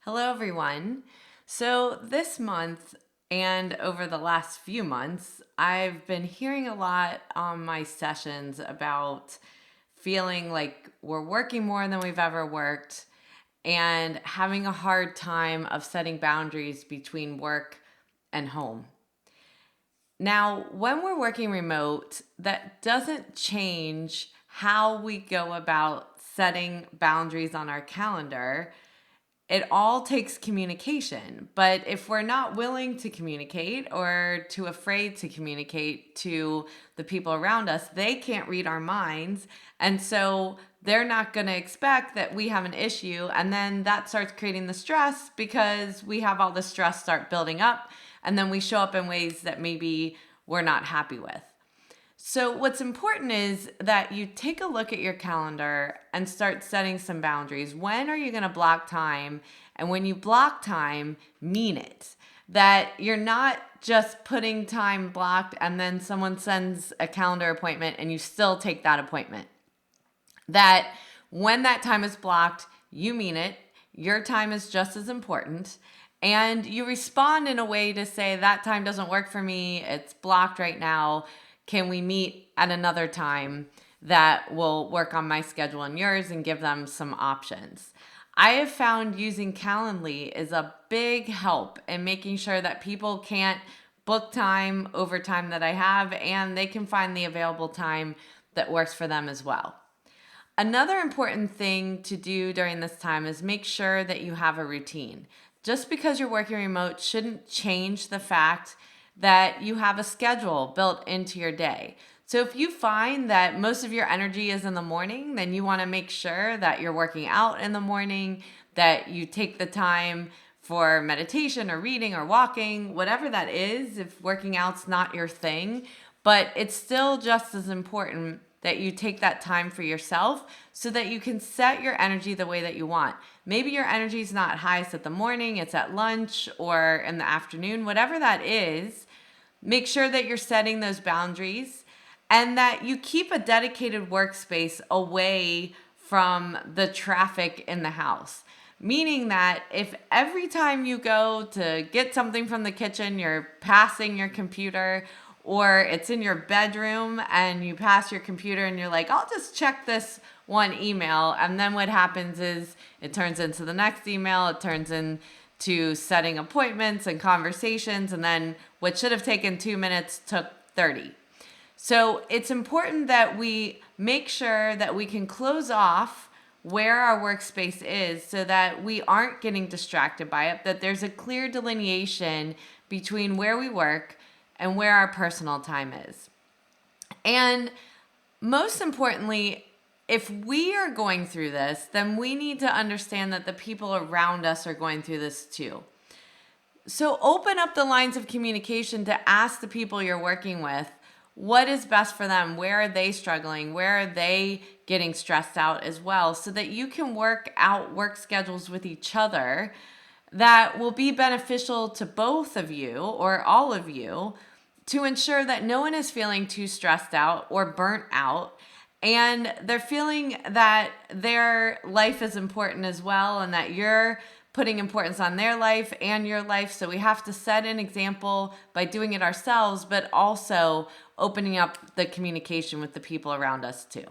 Hello, everyone. So, this month and over the last few months, I've been hearing a lot on my sessions about feeling like we're working more than we've ever worked and having a hard time of setting boundaries between work and home. Now, when we're working remote, that doesn't change how we go about setting boundaries on our calendar. It all takes communication. But if we're not willing to communicate or too afraid to communicate to the people around us, they can't read our minds. And so they're not going to expect that we have an issue. And then that starts creating the stress because we have all the stress start building up. And then we show up in ways that maybe we're not happy with. So, what's important is that you take a look at your calendar and start setting some boundaries. When are you going to block time? And when you block time, mean it. That you're not just putting time blocked and then someone sends a calendar appointment and you still take that appointment. That when that time is blocked, you mean it. Your time is just as important. And you respond in a way to say, that time doesn't work for me. It's blocked right now. Can we meet at another time that will work on my schedule and yours, and give them some options? I have found using Calendly is a big help in making sure that people can't book time over time that I have, and they can find the available time that works for them as well. Another important thing to do during this time is make sure that you have a routine. Just because you're working remote shouldn't change the fact that you have a schedule built into your day. So if you find that most of your energy is in the morning, then you want to make sure that you're working out in the morning, that you take the time for meditation or reading or walking, whatever that is, if working out's not your thing. But it's still just as important that you take that time for yourself so that you can set your energy the way that you want. Maybe your energy is not highest at the morning, it's at lunch or in the afternoon, whatever that is. Make sure that you're setting those boundaries and that you keep a dedicated workspace away from the traffic in the house. Meaning that if every time you go to get something from the kitchen, you're passing your computer, or it's in your bedroom and you pass your computer and you're like, I'll just check this one email. And then what happens is it turns into the next email, it turns into setting appointments and conversations. And then what should have taken 2 minutes took 30. So it's important that we make sure that we can close off where our workspace is so that we aren't getting distracted by it, that there's a clear delineation between where we work and where our personal time is. And most importantly, if we are going through this, then we need to understand that the people around us are going through this too. So open up the lines of communication to ask the people you're working with what is best for them. Where are they struggling? Where are they getting stressed out as well? So that you can work out work schedules with each other that will be beneficial to both of you or all of you to ensure that no one is feeling too stressed out or burnt out, and they're feeling that their life is important as well and that you're putting importance on their life and your life. So we have to set an example by doing it ourselves, but also opening up the communication with the people around us too.